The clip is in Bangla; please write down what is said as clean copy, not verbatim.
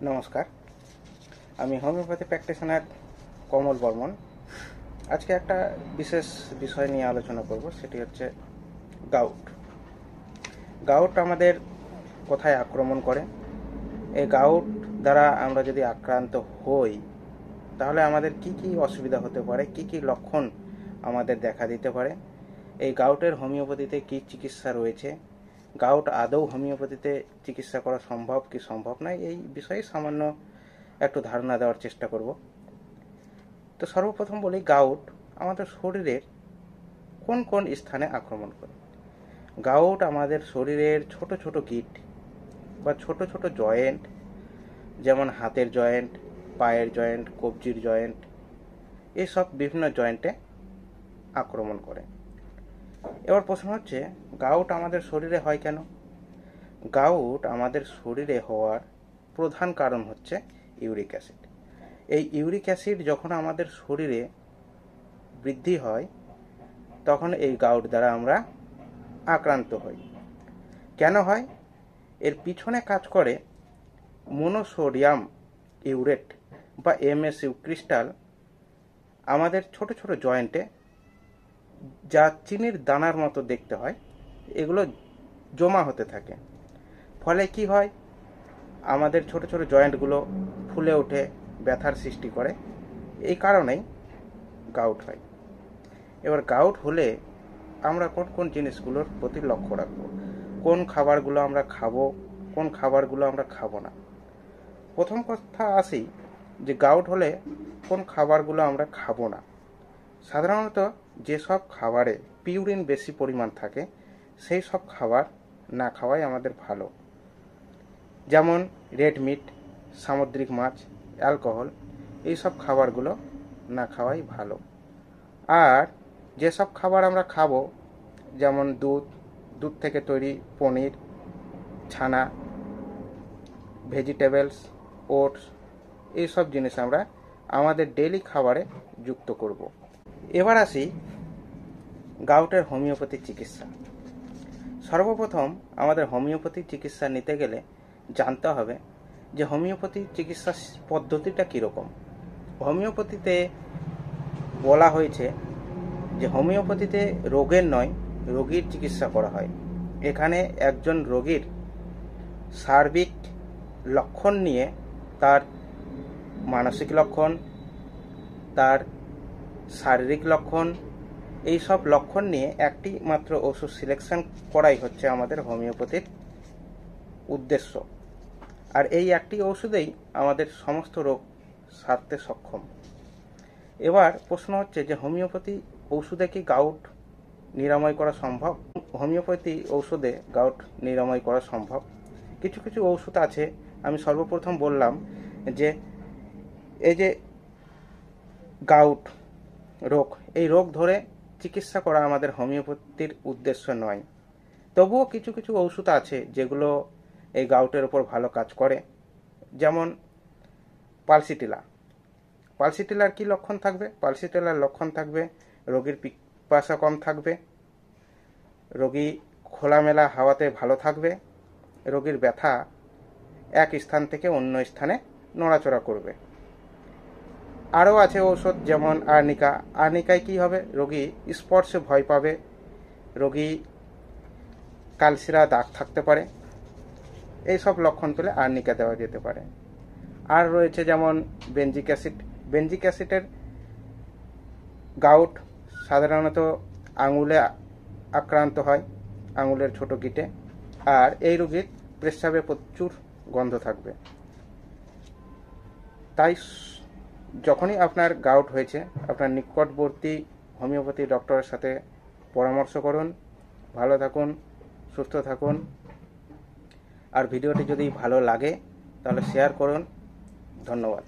নমস্কার, আমি হোমিওপ্যাথি প্র্যাকটিশনার কমল বর্মন। আজকে একটা বিশেষ বিষয় নিয়ে আলোচনা করব, সেটি হচ্ছে গাউট। গাউট আমাদের কোথায় আক্রমণ করে? এই গাউট দ্বারা আমরা যদি আক্রান্ত হই তাহলে আমাদের কি কি অসুবিধা হতে পারে, কি কি লক্ষণ আমাদের দেখা দিতে পারে, এই গাউটের হোমিওপ্যাথিতে কি চিকিৎসা রয়েছে, গাউট আদৌ হোমিওপ্যাথিতে চিকিৎসা করা সম্ভব কি সম্ভব নয়, এই বিষয়ে সামান্য একটু ধারণা দেওয়ার চেষ্টা করব। তো সর্বপ্রথম বলি, গাউট আমাদের শরীরের কোন কোন স্থানে আক্রমণ করে। গাউট আমাদের শরীরের ছোট ছোট গিট বা ছোট ছোট জয়েন্ট, যেমন হাতের জয়েন্ট, পায়ের জয়েন্ট, কবজির জয়েন্ট, এসব বিভিন্ন জয়েন্টে আক্রমণ করে। এবার প্রশ্ন হচ্ছে, গাউট আমাদের শরীরে হয় কেন? গাউট আমাদের শরীরে হওয়ার প্রধান কারণ হচ্ছে ইউরিক অ্যাসিড। এই ইউরিক অ্যাসিড যখন আমাদের শরীরে বৃদ্ধি হয় তখন এই গাউট দ্বারা আমরা আক্রান্ত হই। কেন হয়? এর পিছনে কাজ করে মনোসোডিয়াম ইউরেট বা MSU ক্রিস্টাল আমাদের ছোট ছোট জয়েন্টে, যা চিনির দানার মতো দেখতে হয়, এগুলো জমা হতে থাকে। ফলে কি হয়? আমাদের ছোট ছোট জয়েন্টগুলো ফুলে ওঠে, ব্যথার সৃষ্টি করে। এই কারণেই গাউট হয়। এবার গাউট হলে আমরা কোন কোন জিনিসগুলোর প্রতি লক্ষ্য রাখবো, কোন খাবারগুলো আমরা খাবো, কোন খাবারগুলো আমরা খাবো না। প্রথম কথা আসি যে গাউট হলে কোন খাবারগুলো আমরা খাবো না। সাধারণত যেসব খাবারে পিউরিন বেশি পরিমাণ থাকে সেই সব খাবার না খাওয়াই আমাদের ভালো, যেমন রেড মিট, সামুদ্রিক মাছ, অ্যালকোহল, এইসব খাবারগুলো না খাওয়াই ভালো। আর যেসব খাবার আমরা খাবো, যেমন দুধ থেকে তৈরি পনির, ছানা, ভেজিটেবলস, ওটস, এইসব জিনিস আমরা আমাদের ডেইলি খাবারে যুক্ত করব। এবার আসি গাউটের হোমিওপ্যাথি চিকিৎসা। সর্বপ্রথম আমাদের হোমিওপ্যাথি চিকিৎসা নিতে গেলে জানতে হবে যে হোমিওপ্যাথি চিকিৎসা পদ্ধতিটা কীরকম। হোমিওপ্যাথিতে বলা হয়েছে যে হোমিওপ্যাথিতে রোগের নয়, রোগীর চিকিৎসা করা হয়। এখানে একজন রোগীর সার্বিক লক্ষণ নিয়ে, তার মানসিক লক্ষণ, তার শারীরিক লক্ষণ, এই সব লক্ষণ নিয়ে একটি মাত্র ওষুধ সিলেকশন করাই হচ্ছে আমাদের হোমিওপ্যাথির উদ্দেশ্য। আর এই একটি ওষুধেই আমাদের সমস্ত রোগ সারতে সক্ষম। এবার প্রশ্ন হচ্ছে যে হোমিওপ্যাথি ঔষধে কি গাউট নিরাময় করা সম্ভব? হোমিওপ্যাথি ঔষধে গাউট নিরাময় করা সম্ভব। কিছু কিছু ঔষধ আছে। আমি সর্বপ্রথম বললাম যে এই যে গাউট রোগ, এই রোগ ধরে চিকিৎসা করা আমাদের হোমিওপ্যাথির উদ্দেশ্য নয়। তবুও কিছু কিছু ঔষধ আছে যেগুলো এই গাউটের ওপর ভালো কাজ করে, যেমন পালসিটিলা। পালসিটিলার কি লক্ষণ থাকবে? পালসিটিলার লক্ষণ থাকবে রোগীর পিপাসা কম থাকবে, রোগী খোলামেলা হাওয়াতে ভালো থাকবে, রোগীর ব্যথা এক স্থান থেকে অন্য স্থানে নড়াচড়া করবে। আরও আছে ঔষধ যেমন আর্নিকা। আর্নিকায় কি হবে? রোগী স্পর্শে ভয় পাবে, রোগী কালশিরা দাগ থাকতে পারে। এই সব লক্ষণ পেলে আর্নিকা দেওয়া যেতে পারে। আর রয়েছে যেমন বেনজিক অ্যাসিড। বেনজিক অ্যাসিডের গাউট সাধারণত আঙুলে আক্রান্ত হয়, আঙুলের ছোট গিটে। আর এই রোগীর প্রস্রাবে প্রচুর গন্ধ থাকবে। তাই যখনই আপনার গাউট হয়েছে, আপনার নিকটবর্তী হোমিওপ্যাথি ডক্টরের সাথে পরামর্শ করুন। ভালো থাকুন, সুস্থ থাকুন। আর ভিডিওটি যদি ভালো লাগে তাহলে শেয়ার করুন। ধন্যবাদ।